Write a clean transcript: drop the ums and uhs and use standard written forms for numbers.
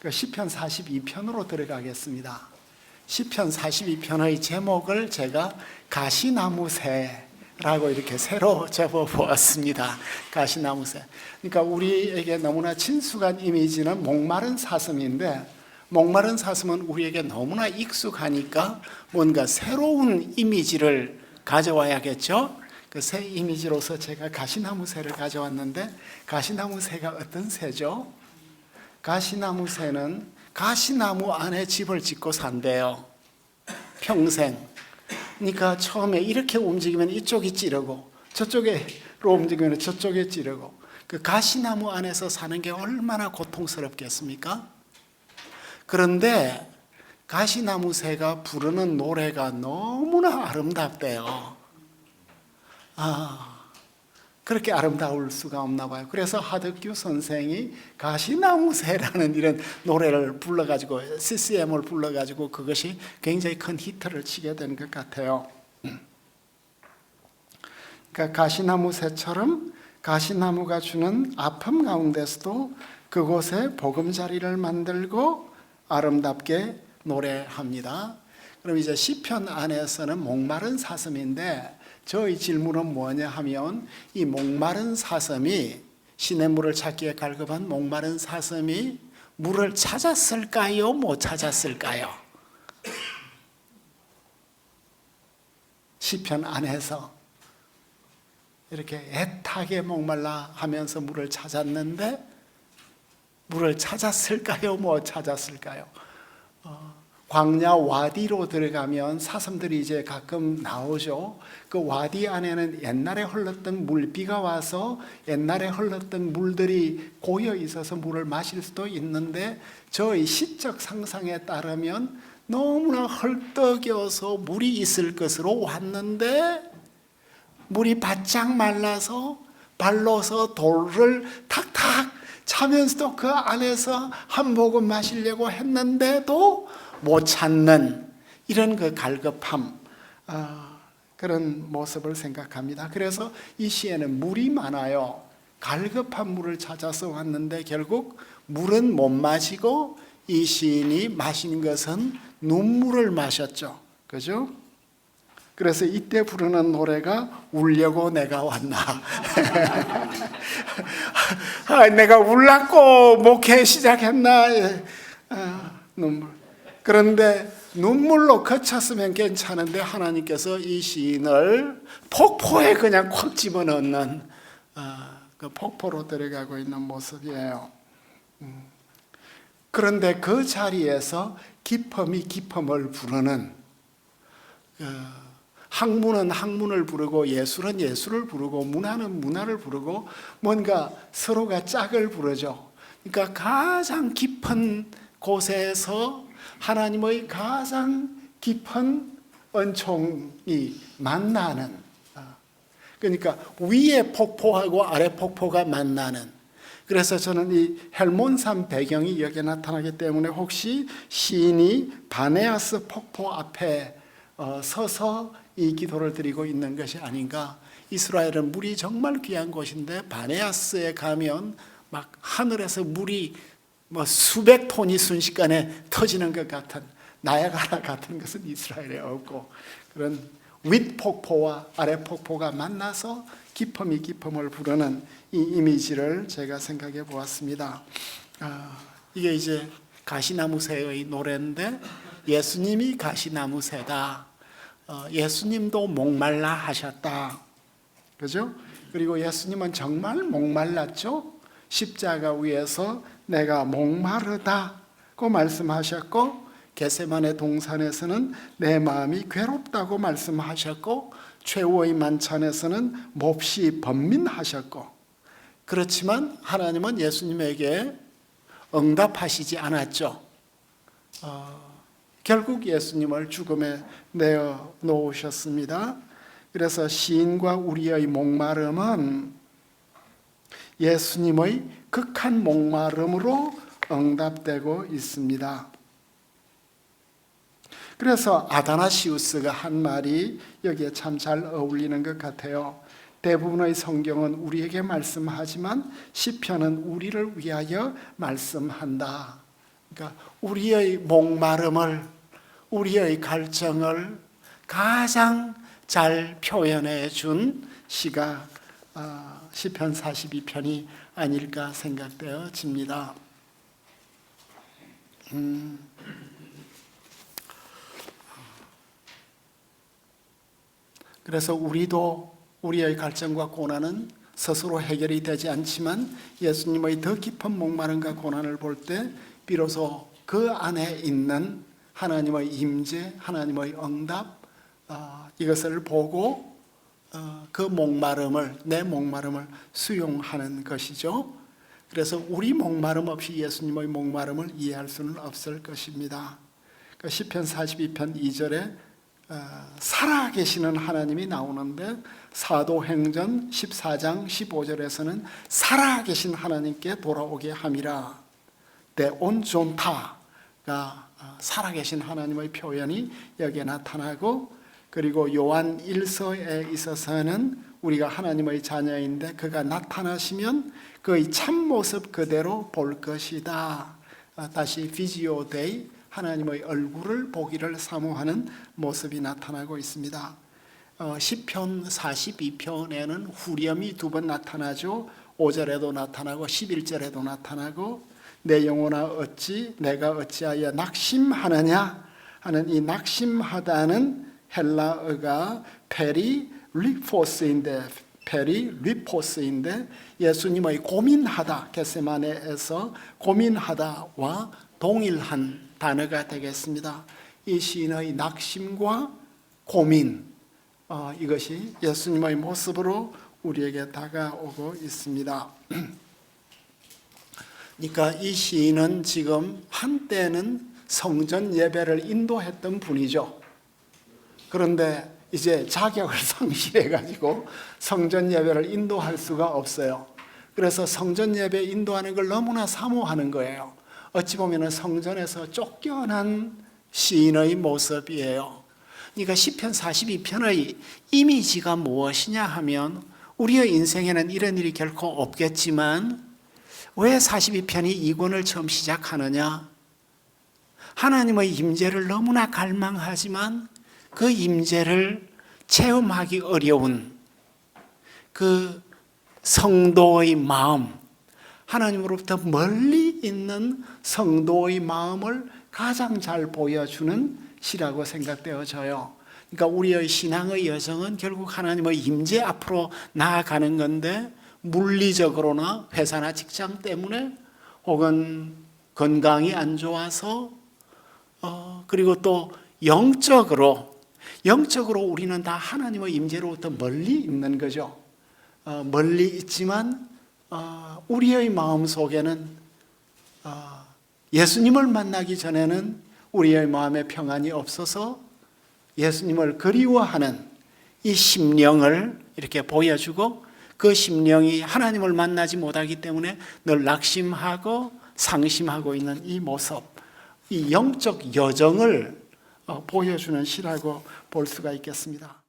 시편 42편으로 들어가겠습니다. 시편 42편의 제목을 제가 가시나무새라고 이렇게 새로 접어보았습니다. 가시나무새. 그러니까 우리에게 너무나 친숙한 이미지는 목마른 사슴인데, 목마른 사슴은 우리에게 너무나 익숙하니까 뭔가 새로운 이미지를 가져와야겠죠. 그 새 이미지로서 제가 가시나무새를 가져왔는데, 가시나무새가 어떤 새죠? 가시나무새는 가시나무 안에 집을 짓고 산대요. 평생. 그러니까 처음에 이렇게 움직이면 이쪽이 찌르고, 저쪽으로 움직이면 저쪽에 찌르고, 그 가시나무 안에서 사는 게 얼마나 고통스럽겠습니까? 그런데 가시나무새가 부르는 노래가 너무나 아름답대요. 그렇게 아름다울 수가 없나 봐요. 그래서 하덕규 선생이 가시나무새라는 이런 노래를 불러가지고, CCM을 불러가지고 그것이 굉장히 큰 히트를 치게 된 것 같아요. 그러니까 가시나무새처럼 가시나무가 주는 아픔 가운데서도 그곳에 보금자리를 만들고 아름답게 노래합니다. 그럼 이제 시편 안에서는 목마른 사슴인데, 저의 질문은 뭐냐 하면, 이 목마른 사슴이, 시냇물을 찾기에 갈급한 목마른 사슴이 물을 찾았을까요? 못 찾았을까요? 시편 안에서 이렇게 애타게 목말라 하면서 물을 찾았는데, 물을 찾았을까요? 못 찾았을까요? 광야 와디로 들어가면 사슴들이 이제 가끔 나오죠. 그 와디 안에는 옛날에 흘렀던 물비가 와서 옛날에 흘렀던 물들이 고여 있어서 물을 마실 수도 있는데, 저의 시적 상상에 따르면 너무나 헐떡여서 물이 있을 것으로 왔는데, 물이 바짝 말라서 발로서 돌을 탁탁 차면서도 그 안에서 한 모금 마시려고 했는데도 못 찾는 이런 그 갈급함, 그런 모습을 생각합니다. 그래서 이 시에는 물이 많아요. 갈급한 물을 찾아서 왔는데 결국 물은 못 마시고 이 시인이 마신 것은 눈물을 마셨죠. 그죠? 그래서 이때 부르는 노래가 울려고 내가 왔나. 내가 울라고 목회 시작했나. 눈물. 그런데 눈물로 그쳤으면 괜찮은데 하나님께서 이 시인을 폭포에 그냥 콱 집어넣는 그 폭포로 들어가고 있는 모습이에요. 그런데 그 자리에서 기쁨이 기쁨을 부르는, 학문은 학문을 부르고 예술은 예술을 부르고 문화는 문화를 부르고 뭔가 서로가 짝을 부르죠. 그러니까 가장 깊은 곳에서 하나님의 가장 깊은 은총이 만나는, 그러니까 위에 폭포하고 아래 폭포가 만나는. 그래서 저는 이 헬몬산 배경이 여기에 나타나기 때문에 혹시 시인이 바네아스 폭포 앞에 서서 이 기도를 드리고 있는 것이 아닌가. 이스라엘은 물이 정말 귀한 곳인데 바네아스에 가면 막 하늘에서 물이 수백 톤이 순식간에 터지는 것 같은, 나야가라 같은 것은 이스라엘에 없고, 그런 윗폭포와 아래폭포가 만나서 기쁨이 기쁨을 부르는 이 이미지를 제가 생각해 보았습니다. 이게 이제 가시나무새의 노래인데, 예수님이 가시나무새다. 예수님도 목말라 하셨다. 그죠? 그리고 예수님은 정말 목말랐죠? 십자가 위에서 내가 목마르다고 말씀하셨고, 겟세마네 동산에서는 내 마음이 괴롭다고 말씀하셨고, 최후의 만찬에서는 몹시 번민하셨고, 그렇지만 하나님은 예수님에게 응답하시지 않았죠. 결국 예수님을 죽음에 내어 놓으셨습니다. 그래서 시인과 우리의 목마름은 예수님의 극한 목마름으로 응답되고 있습니다. 그래서 아다나시우스가 한 말이 여기에 참 잘 어울리는 것 같아요. 대부분의 성경은 우리에게 말씀하지만 시편은 우리를 위하여 말씀한다. 그러니까 우리의 목마름을, 우리의 갈증을 가장 잘 표현해 준 시가 시편 42편이 아닐까 생각되어집니다. 그래서 우리도 우리의 갈증과 고난은 스스로 해결이 되지 않지만 예수님의 더 깊은 목마름과 고난을 볼 때 비로소 그 안에 있는 하나님의 임재, 하나님의 응답, 이것을 보고 그 목마름을, 내 목마름을 수용하는 것이죠. 그래서 우리 목마름 없이 예수님의 목마름을 이해할 수는 없을 것입니다. 시편 42편 2절에 살아계시는 하나님이 나오는데 사도행전 14장 15절에서는 살아계신 하나님께 돌아오게 함이라. 데온존타가 살아계신 하나님의 표현이 여기에 나타나고, 그리고 요한 1서에 있어서는 우리가 하나님의 자녀인데 그가 나타나시면 그의 참모습 그대로 볼 것이다. 다시 피지오데이, 하나님의 얼굴을 보기를 사모하는 모습이 나타나고 있습니다. 시편 42편에는 후렴이 2번 나타나죠. 5절에도 나타나고 11절에도 나타나고, 내 영혼아 어찌 내가 어찌하여 낙심하느냐 하는 이 낙심하다는 헬라어가 페리리포스인데 예수님의 고민하다, 겟세마네에서 고민하다와 동일한 단어가 되겠습니다. 이 시인의 낙심과 고민, 이것이 예수님의 모습으로 우리에게 다가오고 있습니다. 그러니까 이 시인은 지금 한때는 성전 예배를 인도했던 분이죠. 그런데 이제 자격을 상실해가지고 성전 예배를 인도할 수가 없어요. 그래서 성전 예배 인도하는 걸 너무나 사모하는 거예요. 어찌 보면 성전에서 쫓겨난 시인의 모습이에요. 그러니까 시편 42편의 이미지가 무엇이냐 하면, 우리의 인생에는 이런 일이 결코 없겠지만 왜 42편이 이 권을 처음 시작하느냐? 하나님의 임재를 너무나 갈망하지만 그 임재를 체험하기 어려운 그 성도의 마음, 하나님으로부터 멀리 있는 성도의 마음을 가장 잘 보여주는 시라고 생각되어져요. 그러니까 우리의 신앙의 여정은 결국 하나님의 임재 앞으로 나아가는 건데, 물리적으로나 회사나 직장 때문에 혹은 건강이 안 좋아서 그리고 또 영적으로 우리는 다 하나님의 임재로부터 멀리 있는 거죠. 멀리 있지만 우리의 마음 속에는 예수님을 만나기 전에는 우리의 마음에 평안이 없어서 예수님을 그리워하는 이 심령을 이렇게 보여주고, 그 심령이 하나님을 만나지 못하기 때문에 늘 낙심하고 상심하고 있는 이 모습, 이 영적 여정을 보여주는 시라고 볼 수가 있겠습니다.